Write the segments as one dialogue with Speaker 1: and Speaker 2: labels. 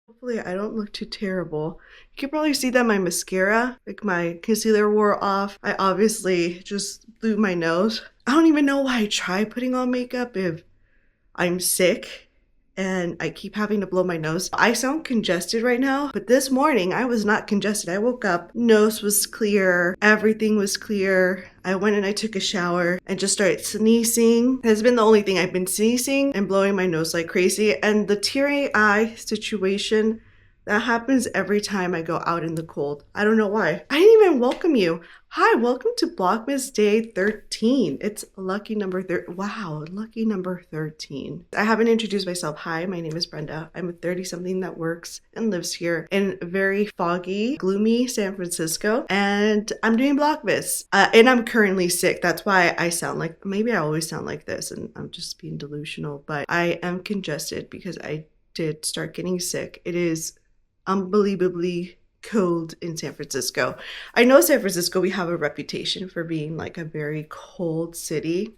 Speaker 1: Hopefully I don't look too terrible. You can probably see that my mascara, like my concealer wore off. I obviously just blew my nose. I don't even know why I try putting on makeup if I'm sick and I keep having to blow my nose. I sound congested right now, but this morning I was not congested. I woke up, nose was clear, everything was clear. I went and I took a shower and just started sneezing. Has been the only thing. I've been sneezing and blowing my nose like crazy. And the teary eye situation, that happens every time I go out in the cold. I don't know why. I didn't even welcome you. Hi, welcome to Vlogmas Day 13. It's lucky number wow, lucky number 13. I haven't introduced myself. Hi, my name is Brenda. I'm a 30-something that works and lives here in very foggy, gloomy San Francisco. And I'm doing Vlogmas. And I'm currently sick. That's why I sound like, maybe I always sound like this and I'm just being delusional. But I am congested because I did start getting sick. It is unbelievably cold in San Francisco. I know San Francisco, we have a reputation for being like a very cold city.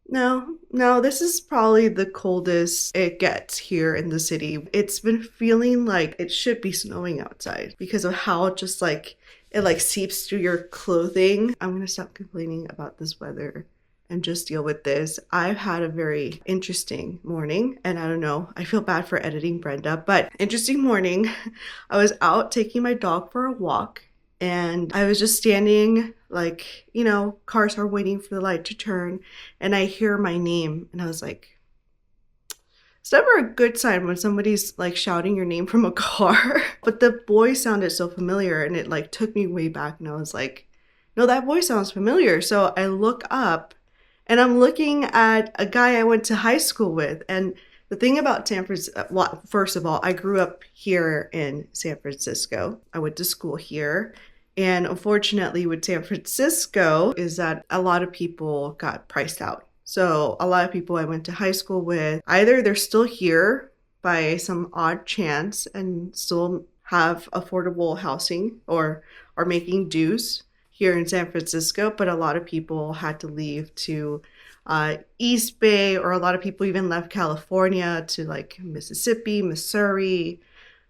Speaker 1: No, this is probably the coldest it gets here in the city. It's been feeling like it should be snowing outside because of how just like it like seeps through your clothing. I'm gonna stop complaining about this weather and just deal with this. I've had a very interesting morning, and I don't know, I feel bad for editing Brenda, but interesting morning. I was out taking my dog for a walk, and I was just standing, like, you know, cars are waiting for the light to turn, and I hear my name, and I was like, it's never a good sign when somebody's like shouting your name from a car. But the voice sounded so familiar, and it like took me way back, and I was like, no, that voice sounds familiar. So I look up, and I'm looking at a guy I went to high school with. And the thing about San Francisco, well, first of all, I grew up here in San Francisco. I went to school here. And unfortunately with San Francisco is that a lot of people got priced out. So a lot of people I went to high school with, either they're still here by some odd chance and still have affordable housing or are making dues here in San Francisco, but a lot of people had to leave to East Bay, or a lot of people even left California to like Mississippi, Missouri,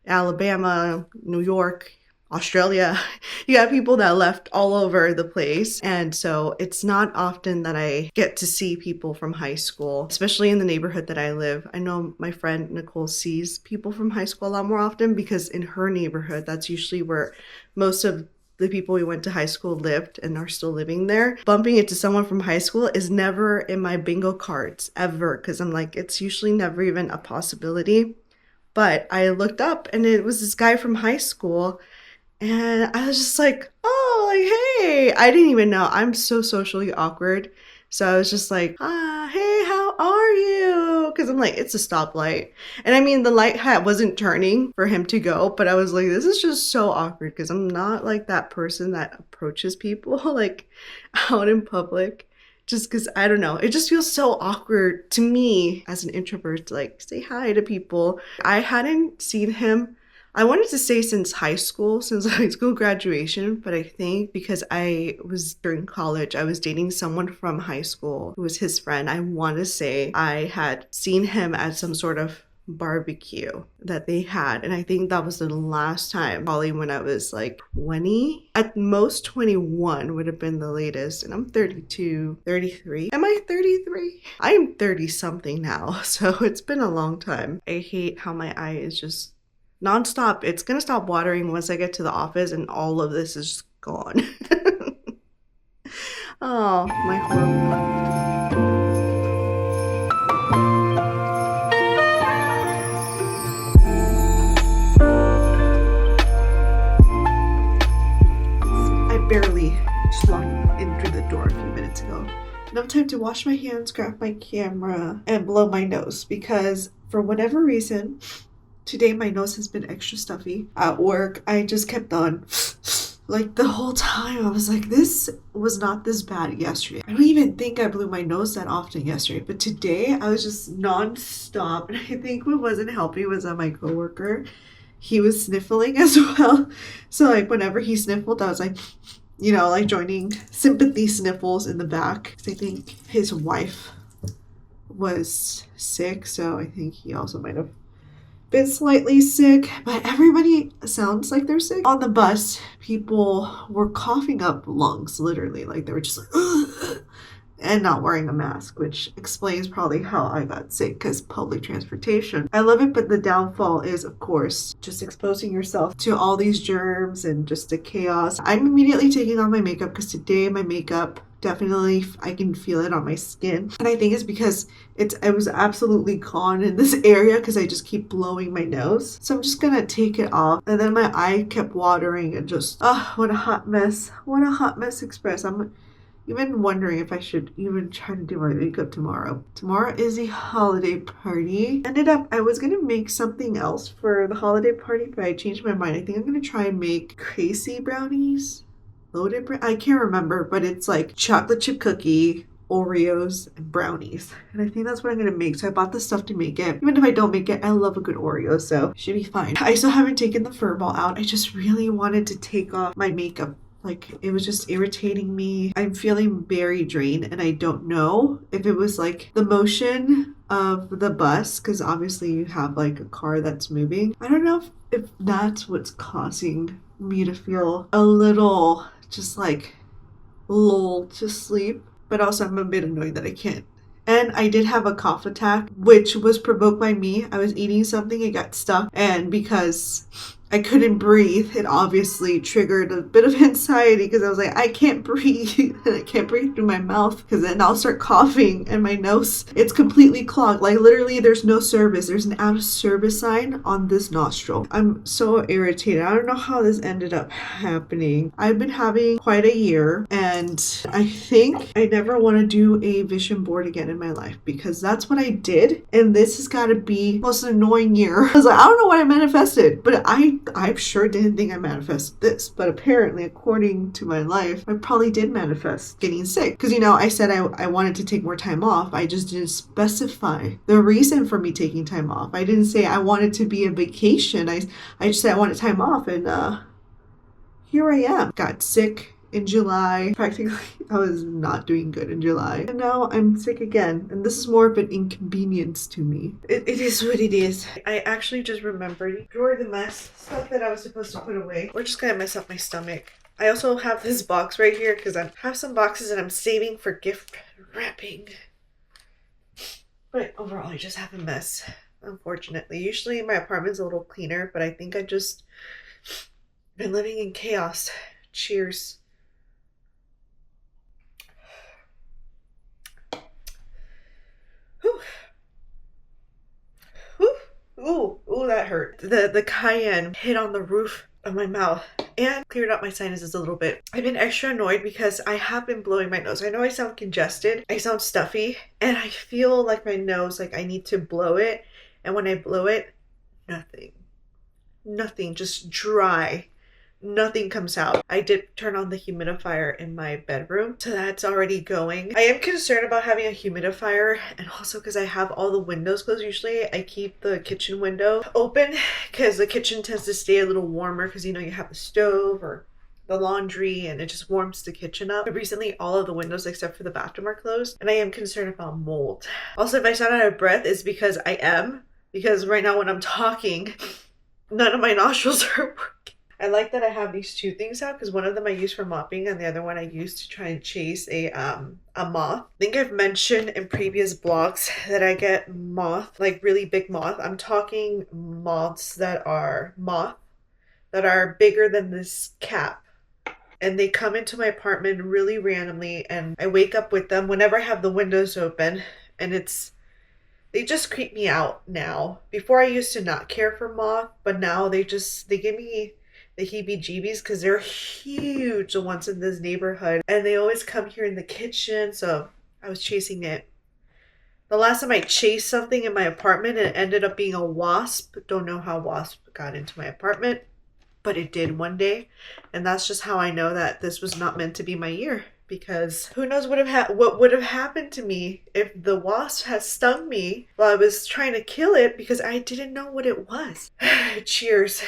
Speaker 1: Alabama, New York, Australia. You got people that left all over the place. And so it's not often that I get to see people from high school, especially in the neighborhood that I live. I know my friend Nicole sees people from high school a lot more often because in her neighborhood, that's usually where most of the people we went to high school lived and are still living there. Bumping into someone from high school is never in my bingo cards ever, because I'm like, it's usually never even a possibility. But I looked up and it was this guy from high school, and I was just like, oh, like, hey, I didn't even know. I'm so socially awkward. So I was just like, hey, how are you? Because I'm like, it's a stoplight. And I mean, the light hat wasn't turning for him to go, but I was like, this is just so awkward because I'm not like that person that approaches people like out in public. Just because, I don't know, it just feels so awkward to me as an introvert to like say hi to people. I hadn't seen him, I wanted to say since high school graduation, but I think because I was during college, I was dating someone from high school who was his friend. I want to say I had seen him at some sort of barbecue that they had, and I think that was the last time, probably when I was like 20, at most 21 would have been the latest, and I'm 32, 33. Am I 33? I am 30 something now, so it's been a long time. I hate how my eye is just nonstop. It's gonna stop watering once I get to the office and all of this is gone. Oh, my horrible. I barely just walked in through the door a few minutes ago. Enough time to wash my hands, grab my camera, and blow my nose because for whatever reason, today my nose has been extra stuffy. At work, I just kept on like the whole time. I was like, this was not this bad yesterday. I don't even think I blew my nose that often yesterday, but today I was just non-stop. And I think what wasn't helping was that my coworker, he was sniffling as well. So like whenever he sniffled, I was like, you know, like joining sympathy sniffles in the back. I think his wife was sick, so I think he also might have been slightly sick, but everybody sounds like they're sick. On the bus, people were coughing up lungs, literally. Like they were just like, and not wearing a mask, which explains probably how I got sick because public transportation. I love it, but the downfall is, of course, just exposing yourself to all these germs and just the chaos. I'm immediately taking off my makeup because today my makeup definitely I can feel it on my skin, and I think it's because it was absolutely gone in this area because I just keep blowing my nose. So I'm just gonna take it off, and then my eye kept watering and just what a hot mess, what a hot mess express. I'm even wondering if I should even try to do my makeup tomorrow. Tomorrow is a holiday party. Ended up, I was gonna make something else for the holiday party, but I changed my mind. I think I'm gonna try and make crazy brownies. I can't remember, but it's like chocolate chip cookie, Oreos, and brownies. And I think that's what I'm gonna make. So I bought the stuff to make it. Even if I don't make it, I love a good Oreo, so it should be fine. I still haven't taken the fur ball out. I just really wanted to take off my makeup. Like, it was just irritating me. I'm feeling very drained, and I don't know if it was like the motion of the bus, because obviously you have like a car that's moving. I don't know if that's what's causing me to feel a little just like lulled to sleep. But also I'm a bit annoyed that I can't. And I did have a cough attack, which was provoked by me. I was eating something, it got stuck, and because I couldn't breathe, it obviously triggered a bit of anxiety because I was like, I can't breathe. And I can't breathe through my mouth because then I'll start coughing and my nose, it's completely clogged. Like literally there's no service. There's an out of service sign on this nostril. I'm so irritated. I don't know how this ended up happening. I've been having quite a year, and I think I never want to do a vision board again in my life because that's what I did. And this has got to be the most annoying year. I was like, I don't know what I manifested, but I sure didn't think I manifested this, but apparently, according to my life, I probably did manifest getting sick. Because, you know, I said I wanted to take more time off. I just didn't specify the reason for me taking time off. I didn't say I wanted to be a vacation. I just said I wanted time off, and here I am. Got sick in July. Practically, I was not doing good in July. And now I'm sick again. And this is more of an inconvenience to me. It is what it is. I actually just remembered drawer the mess. Stuff that I was supposed to put away. We're just gonna mess up my stomach. I also have this box right here because I have some boxes that I'm saving for gift wrapping. But overall, I just have a mess, unfortunately. Usually my apartment's a little cleaner, but I think I've just been living in chaos. Cheers. Ooh, that hurt. The cayenne hit on the roof of my mouth and cleared up my sinuses a little bit. I've been extra annoyed because I have been blowing my nose. I know I sound congested, I sound stuffy, and I feel like my nose, like I need to blow it. And when I blow it, nothing, just dry. Nothing comes out. I did turn on the humidifier in my bedroom, so that's already going. I am concerned about having a humidifier, and also because I have all the windows closed. Usually I keep the kitchen window open because the kitchen tends to stay a little warmer because, you know, you have the stove or the laundry and it just warms the kitchen up. But recently all of the windows except for the bathroom are closed, and I am concerned about mold. Also, if I sound out of breath, it's because I am, because right now when I'm talking, none of my nostrils are working. I like that I have these two things out because one of them I use for mopping and the other one I use to try and chase a moth. I think I've mentioned in previous vlogs that I get moth, like really big moth. I'm talking moths that are bigger than this cap. And they come into my apartment really randomly, and I wake up with them whenever I have the windows open, and they just creep me out now. Before I used to not care for moth, but now they give me the heebie-jeebies because they're huge, the ones in this neighborhood, and they always come here in the kitchen, so I was chasing it. The last time I chased something in my apartment, it ended up being a wasp. Don't know how wasp got into my apartment, but it did one day, and that's just how I know that this was not meant to be my year, because who knows what would have happened to me if the wasp had stung me while I was trying to kill it because I didn't know what it was. Cheers.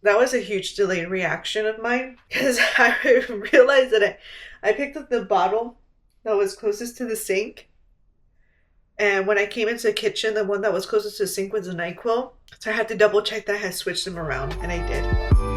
Speaker 1: That was a huge delayed reaction of mine because I realized that I picked up the bottle that was closest to the sink, And when I came into the kitchen, the one that was closest to the sink was the NyQuil. So I had to double check that I had switched them around, and I did.